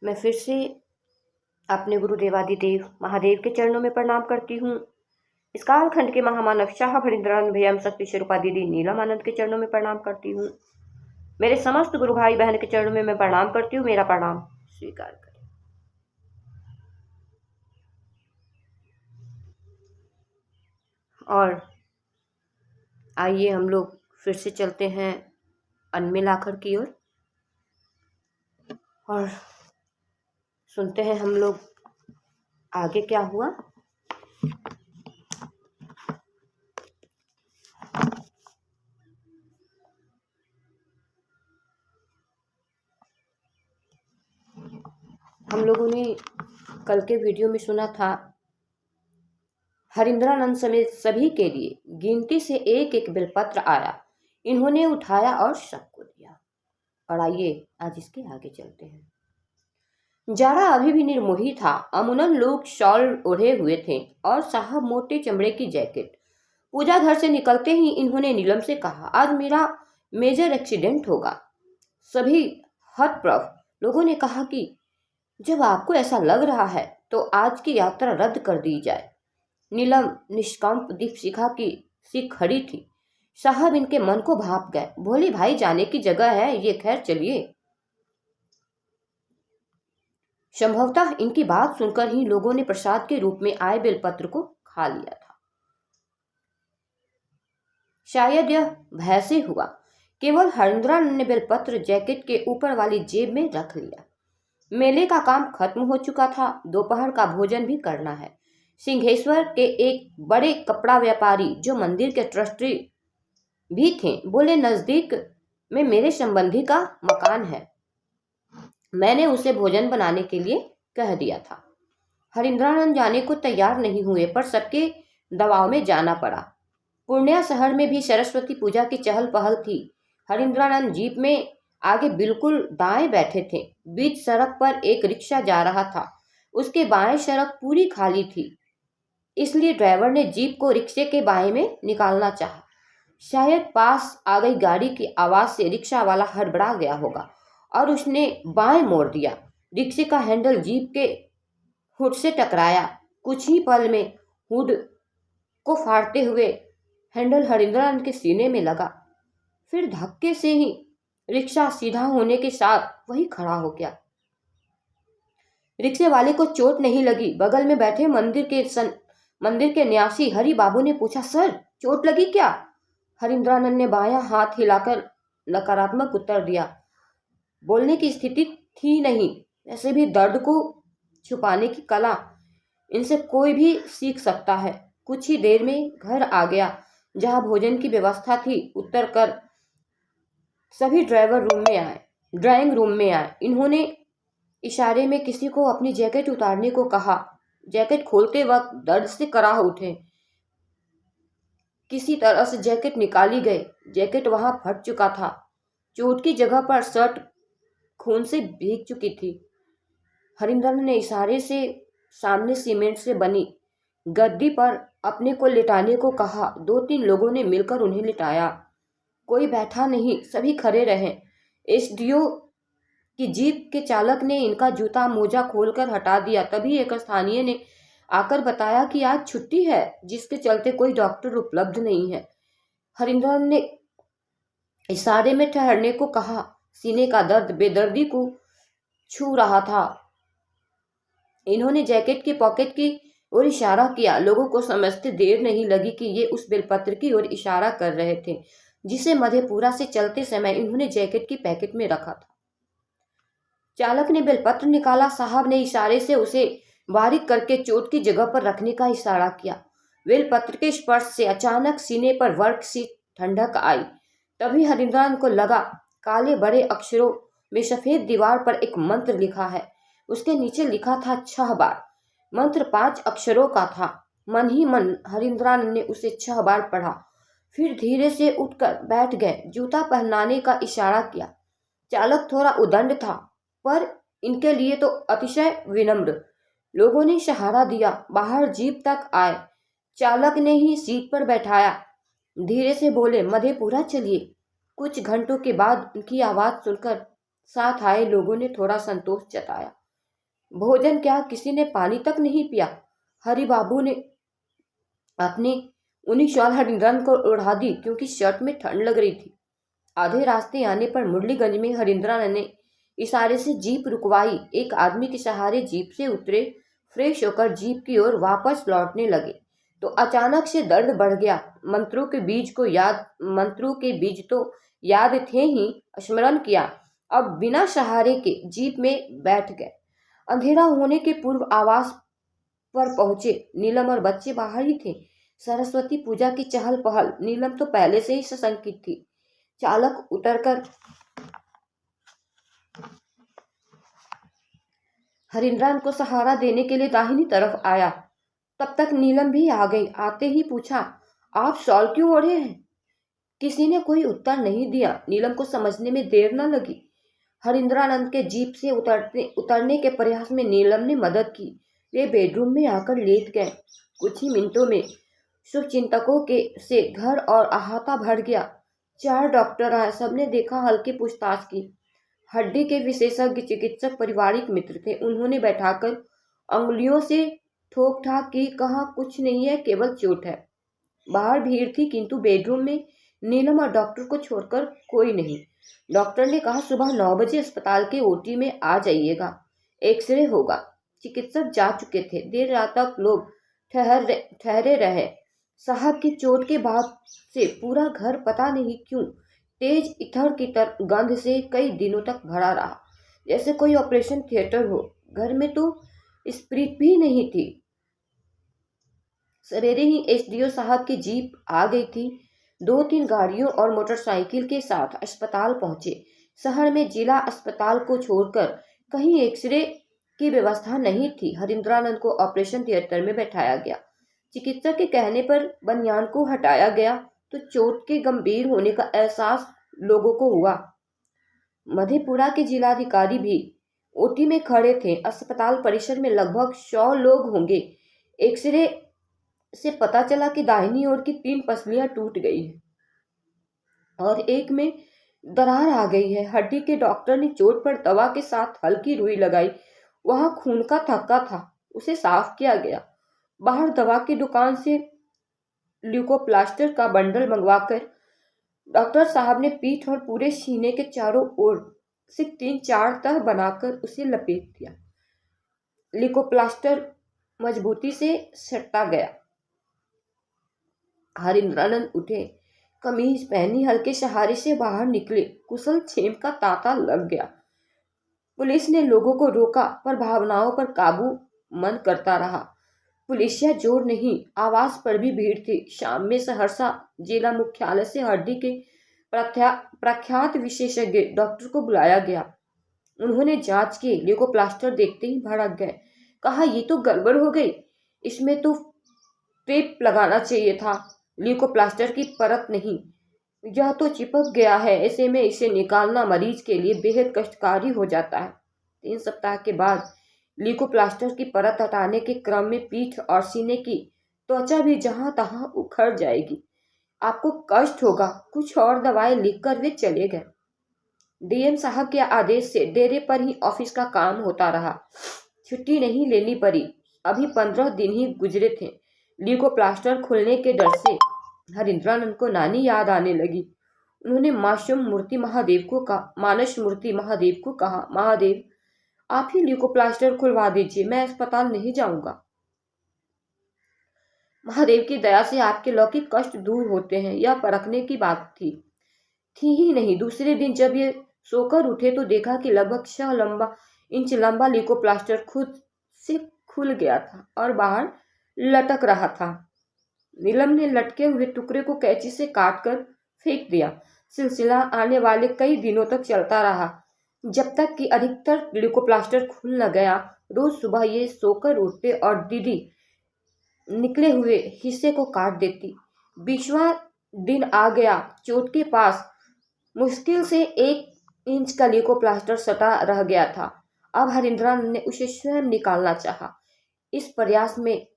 मैं फिर से अपने गुरु देवादिदेव महादेव के चरणों में प्रणाम करती हूँ। इस कालखंड के महामानव शाह हरिंद्रानंद भैया शक्ति स्वरूपा दीदी नीलम आनंद के चरणों में प्रणाम करती हूँ। मेरे समस्त गुरु भाई बहन के चरणों में मैं प्रणाम करती हूँ। मेरा प्रणाम स्वीकार करें। और आइए हम लोग फिर से चलते हैं अनमिल आखर की ओर और सुनते हैं हम लोग आगे क्या हुआ। हम लोगों ने कल के वीडियो में सुना था हरिंद्रानंद समेत सभी के लिए गिनती से एक एक बिलपत्र आया। इन्होंने उठाया और सबको दिया। और आइए आज इसके आगे चलते हैं। जाड़ा अभी भी निर्मोही था। अमूमन लोग शॉल ओढ़े हुए थे और साहब मोटे चमड़े की जैकेट। पूजा घर से निकलते ही इन्होंने नीलम से कहा, आज मेरा मेजर एक्सीडेंट होगा। सभी हतप्रभ लोगों ने कहा कि जब आपको ऐसा लग रहा है तो आज की यात्रा रद्द कर दी जाए। नीलम निष्कंप दीपशिखा की सी खड़ी थी। साहब इनके मन को भाप गए। भोले भाई जाने की जगह है ये, खैर चलिए। संभवतः इनकी बात सुनकर ही लोगों ने प्रसाद के रूप में आए बेलपत्र को खा लिया था। शायद यह भय से हुआ। केवल हरिंद्रानंद ने बेलपत्र जैकेट के ऊपर वाली जेब में रख लिया। मेले का काम खत्म हो चुका था। दोपहर का भोजन भी करना है। सिंहेश्वर के एक बड़े कपड़ा व्यापारी जो मंदिर के ट्रस्टी भी थे बोले, नजदीक में मेरे संबंधी का मकान है, मैंने उसे भोजन बनाने के लिए कह दिया था। हरिंद्रानंद जाने को तैयार नहीं हुए पर सबके दबाव में जाना पड़ा। पूर्णिया शहर में भी सरस्वती पूजा की चहल पहल थी। हरिंद्रानंद जीप में आगे बिल्कुल दाएं बैठे थे। बीच सड़क पर एक रिक्शा जा रहा था। उसके बाएं सड़क पूरी खाली थी, इसलिए ड्राइवर ने जीप को रिक्शे के बाएं में निकालना चाहा। शायद पास आ गई गाड़ी की आवाज से रिक्शा वाला हड़बड़ा गया होगा और उसने बाएं मोड़ दिया। रिक्शे का हैंडल जीप के हुड से टकराया। कुछ ही पल में हुड को फाड़ते हुए हैंडल हरिंद्रानंद के सीने में लगा। फिर धक्के से ही रिक्शा सीधा होने के साथ वही खड़ा हो गया। रिक्शे वाले को चोट नहीं लगी। बगल में बैठे मंदिर के न्यासी हरि बाबू ने पूछा, सर चोट लगी क्या? हरिंद्रानंद ने बायां हाथ हिलाकर नकारात्मक उत्तर दिया। बोलने की स्थिति थी नहीं। वैसे भी दर्द को छुपाने की कला इनसे कोई भी सीख सकता है। कुछ ही देर में घर आ गया जहां भोजन की व्यवस्था थी। उतर कर सभी ड्राइंग रूम में आए। इन्होंने इशारे में किसी को अपनी जैकेट उतारने को कहा। जैकेट खोलते वक्त दर्द से कराह उठे। किसी तरह से जैकेट निकाली गई। जैकेट वहां फट चुका था। चोट की जगह पर शर्ट खून से भीग चुकी थी। हरिंद्रानंद ने इशारे से सामने सीमेंट से बनी गद्दी पर अपने को लिटाने को कहा। 2-3 लोगों ने मिलकर उन्हें लिटाया। कोई बैठा नहीं, सभी खड़े रहे। एसडीओ की जीप के चालक ने इनका जूता मोजा खोलकर हटा दिया। तभी एक स्थानीय ने आकर बताया कि आज छुट्टी है, जिसके चलते कोई डॉक्टर उपलब्ध नहीं है। हरिंद्रानंद ने इशारे में ठहरने को कहा। सीने का दर्द बेदर्दी को छू रहा था। इन्होंने जैकेट की पॉकेट की ओर इशारा किया। लोगों को समझते देर नहीं लगी कि ये उस बेलपत्र की ओर इशारा कर रहे थे जिसे मधेपुरा से चलते समय इन्होंने जैकेट की पैकेट में रखा था। चालक ने बेलपत्र निकाला। साहब ने इशारे से उसे बारीक करके चोट की जगह पर रखने का इशारा किया। बेलपत्र के स्पर्श से अचानक सीने पर वर्क सी ठंडक आई। तभी हरिंद्रानंद को लगा काले बड़े अक्षरों में सफेद दीवार पर एक मंत्र लिखा है। उसके नीचे लिखा था 6 बार। मंत्र 5 अक्षरों का था। मन ही मन हरिंद्रानंद ने उसे 6 बार पढ़ा। फिर धीरे से उठकर बैठ गए। जूता पहनाने का इशारा किया। चालक थोड़ा उदंड था पर इनके लिए तो अतिशय विनम्र। लोगों ने सहारा दिया। बाहर जीप तक आए। चालक ने ही सीट पर बैठाया। धीरे से बोले, मधेपुरा चलिए। कुछ घंटों के बाद उनकी आवाज सुनकर साथ आए लोगों ने थोड़ा संतोष जताया। भोजन क्या, किसी ने पानी तक नहीं पिया। हरि बाबू ने अपनी ऊनी शॉल हरिंद्रन को ओढ़ा दी क्योंकि शर्ट में ठंड लग रही थी। आधे रास्ते आने पर मुरलीगंज में हरिंद्रन ने इशारे से जीप रुकवाई। एक आदमी के सहारे जीप से उतरे, फ्रेश होकर जीप की ओर वापस लौटने लगे तो अचानक से दर्द बढ़ गया। मंत्रों के बीज तो याद थे ही, स्मरण किया। अब बिना सहारे के जीप में बैठ गए। अंधेरा होने के पूर्व आवास पर पहुंचे। नीलम और बच्चे बाहर ही थे। सरस्वती पूजा की चहल पहल। नीलम तो पहले से ही सशंकित थी। चालक उतरकर हरिंद्रन को सहारा देने के लिए दाहिनी तरफ आया। तब तक नीलम भी आ गई। आते ही पूछा, आप शॉल क्यों ओढ़े हैं? किसी ने कोई उत्तर नहीं दिया। नीलम को समझने में देर न लगी। हरिंद्रानंद के जीप से उतरने के प्रयास में नीलम ने मदद की। वे बेडरूम में आकर लेट गए। कुछ ही मिनटों में शुभचिंतकों के से घर और अहाता भर गया। 4 डॉक्टर आए। सबने देखा, हल्की पूछताछ की। हड्डी के विशेषज्ञ चिकित्सक पारिवारिक मित्र थे। उन्होंने बैठाकर अंगुलियों से ठोक ठाक की, कहा, कुछ नहीं है, केवल चोट है। बाहर भीड़ थी किंतु बेडरूम में नीलम और डॉक्टर को छोड़कर कोई नहीं। डॉक्टर ने कहा, सुबह 9 बजे अस्पताल के ओटी में आ जाइएगा, एक्सरे होगा। चिकित्सक जा चुके थे। देर रात तक लोग ठहरे रहे। साहब की चोट के बाद से पूरा घर पता नहीं क्यों तेज इथर की गंध से कई दिनों तक भरा रहा, जैसे कोई ऑपरेशन थिएटर हो। घर में तो स्प्रिट भी नहीं थी। सवेरे ही एसडीओ साहब की जीप आ गई थी। 2-3 गाड़ियों और मोटरसाइकिल के साथ अस्पताल पहुंचे। शहर में जिला अस्पताल को छोड़कर कहीं एक्सरे की व्यवस्था नहीं थी। हरिंद्रानंद को ऑपरेशन थिएटर में बैठाया गया। चिकित्सक के कहने पर बनियान को हटाया गया तो चोट के गंभीर होने का एहसास लोगों को हुआ। मधेपुरा के जिलाधिकारी भी ओटी में खड़े थे। अस्पताल परिसर में लगभग 100 लोग होंगे। एक्सरे से पता चला कि दाहिनी ओर की 3 पसलियां टूट गई हैं और एक में दरार आ गई है। हड्डी के डॉक्टर ने चोट पर दवा के साथ हल्की रुई लगाई। वहां खून का थक्का था, उसे साफ किया गया। बाहर दवा की दुकान से ल्यूकोप्लास्टर का बंडल मंगवाकर डॉक्टर साहब ने पीठ और पूरे सीने के चारों ओर से 3-4 तह बनाकर उसे लपेट दिया। ल्यूकोप्लास्टर मजबूती से सटता गया। हरिंद्रानंद उठे, कमीज पहनी, हल्के सहारे से बाहर निकले। कुशल छेम का तांता लग गया। पुलिस ने लोगों को रोका पर भावनाओं पर काबू मन करता रहा। पुलिसिया जोर नहीं, आवाज पर भी भीड़ थी। शाम में सहरसा जिला मुख्यालय से हड्डी के प्रख्यात विशेषज्ञ डॉक्टर को बुलाया गया। उन्होंने जांच की। ल्यूकोप्लास्टर देखते ही भड़क गए। कहा, ये तो गड़बड़ हो गई, इसमें तो टेप लगाना चाहिए था, ल्यूकोप्लास्टर की परत नहीं। यह तो चिपक गया है, ऐसे में इसे निकालना मरीज के लिए बेहद कष्टकारी हो जाता है। 3 सप्ताह के बाद ल्यूकोप्लास्टर की परत हटाने के क्रम में पीठ और सीने की त्वचा भी जहां तहां उखड़ जाएगी, आपको कष्ट होगा। कुछ और दवाएं लिखकर वे चले गए। डीएम साहब के आदेश से डेरे पर ही ऑफिस का काम होता रहा। छुट्टी नहीं लेनी पड़ी। अभी 15 दिन ही गुजरे थे। ल्यूकोप्लास्टर खुलने के डर से हरिंद्रानंद को नानी याद आने लगी। उन्होंने मानस मूर्ति महादेव को कहा, महादेव, आप ही ल्यूकोप्लास्टर खुलवा दीजिए, मैं अस्पताल नहीं जाऊंगा। महादेव की दया से आपके लौकिक कष्ट दूर होते हैं, यह परखने की बात थी ही नहीं। दूसरे दिन जब ये सोकर उठे तो देखा कि लगभग 6 इंच लंबा ल्यूकोप्लास्टर खुद से खुल गया था और बाहर लटक रहा था। नीलम ने लटके हुए टुकड़े को कैंची से काटकर फेंक दिया। सिलसिला आने वाले कई दिनों तक चलता रहा, जब तक कि अधिकतर ल्यूकोप्लास्टर खुल न गया। रोज सुबह ये सोकर उठते और दीदी निकले हुए हिस्से को काट देती। 20वां दिन आ गया। चोट के पास मुश्किल से 1 इंच का ल्यूकोप्लास्टर सटा रह गया था। अब हरिंद्रन ने उसे स्वयं निकालना चाहा। इस प्रयास में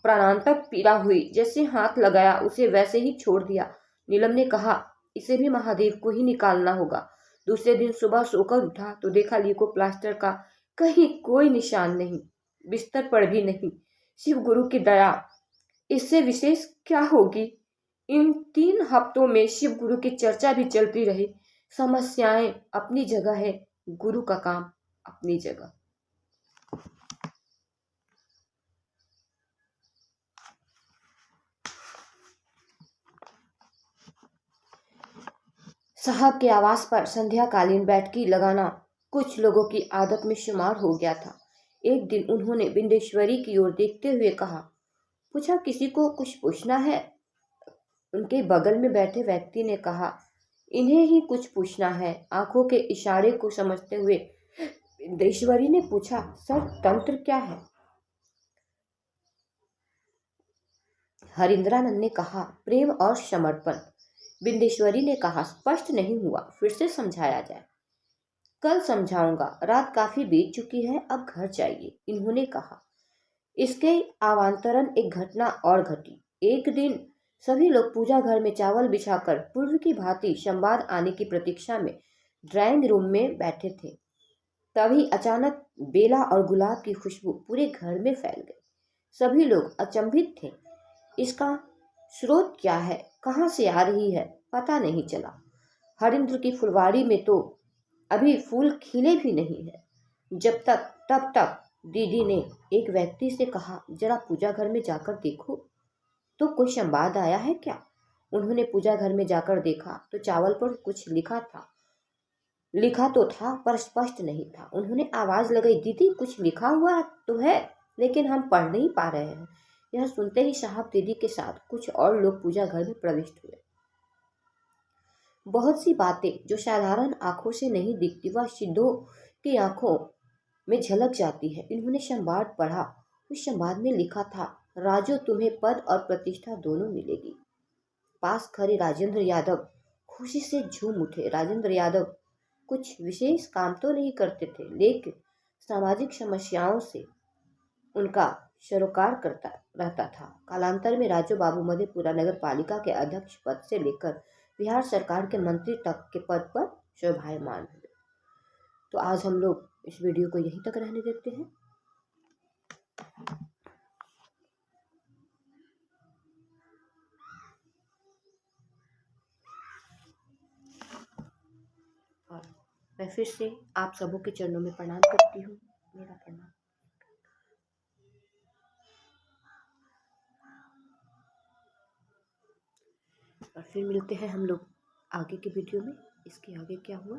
प्राणांतक पीड़ा हुई। जैसे हाथ लगाया उसे वैसे ही छोड़ दिया। नीलम ने कहा, इसे भी महादेव को ही निकालना होगा। दूसरे दिन सुबह सोकर उठा तो देखा लीको प्लास्टर का कहीं कोई निशान नहीं, बिस्तर पर भी नहीं। शिव गुरु की दया इससे विशेष क्या होगी। इन 3 हफ्तों में शिव गुरु की चर्चा भी चलती रही। समस्याएं अपनी जगह है, गुरु का काम अपनी जगह। साहब के आवास पर संध्याकालीन बैठकी लगाना कुछ लोगों की आदत में शुमार हो गया था। एक दिन उन्होंने बिंदेश्वरी की ओर देखते हुए कहा, पूछा किसी को कुछ पूछना है। उनके बगल में बैठे व्यक्ति ने कहा, इन्हें ही कुछ पूछना है। आंखों के इशारे को समझते हुए बिंदेश्वरी ने पूछा, सर तंत्र क्या है। हरिंद्रानंद ने कहा, प्रेम और समर्पण। बिंदेश्वरी ने कहा, स्पष्ट नहीं हुआ, फिर से समझाया जाए। कल समझाऊंगा, रात काफी बीत चुकी है, अब घर जाइए, इन्होंने कहा। इसके अवांतरण एक घटना और घटी। एक दिन सभी लोग पूजा घर में चावल बिछाकर पूर्व की भांति संवाद आने की प्रतीक्षा में ड्राइंग रूम में बैठे थे। तभी अचानक बेला और गुलाब की खुशबू पूरे घर में फैल गई। सभी लोग अचंभित थे। इसका स्रोत क्या है, कहाँ से आ रही है, पता नहीं चला। हरिंद्र की फुलवारी में तो अभी फूल खिले भी नहीं है। तब तक दीदी ने एक व्यक्ति से कहा, जरा पूजा घर में जाकर देखो तो कोई संवाद आया है क्या। उन्होंने पूजा घर में जाकर देखा तो चावल पर कुछ लिखा तो था पर स्पष्ट नहीं था। उन्होंने आवाज लगाई, दीदी कुछ लिखा हुआ तो है लेकिन हम पढ़ नहीं पा रहे हैं। यह सुनते ही साहब दीदी के साथ कुछ और लोग पूजा घर में प्रविष्ट हुए। बहुत सी बातें जो साधारण आंखों से नहीं दिखती वह सिद्धों की आंखों में झलक जाती है। इन्होंने संवाद पढ़ा। उस संवाद में लिखा था, राजो तुम्हें पद और प्रतिष्ठा दोनों मिलेगी। पास खड़े राजेंद्र यादव खुशी से झूम उठे। राजेंद्र यादव कुछ विशेष काम तो नहीं करते थे, लेकिन सामाजिक समस्याओं से उनका सरोकार करता रहता था। कालांतर में राजू बाबू मधेपुरा नगर पालिका के अध्यक्ष पद से लेकर बिहार सरकार के मंत्री तक के पद पर शोभायमान हुए। तो आज हम लोग इस वीडियो को यहीं तक रहने देते हैं। और मैं फिर से आप सबों के चरणों में प्रणाम करती हूँ। मेरा प्रणाम। और फिर मिलते हैं हम लोग आगे के वीडियो में। इसके आगे क्या हुआ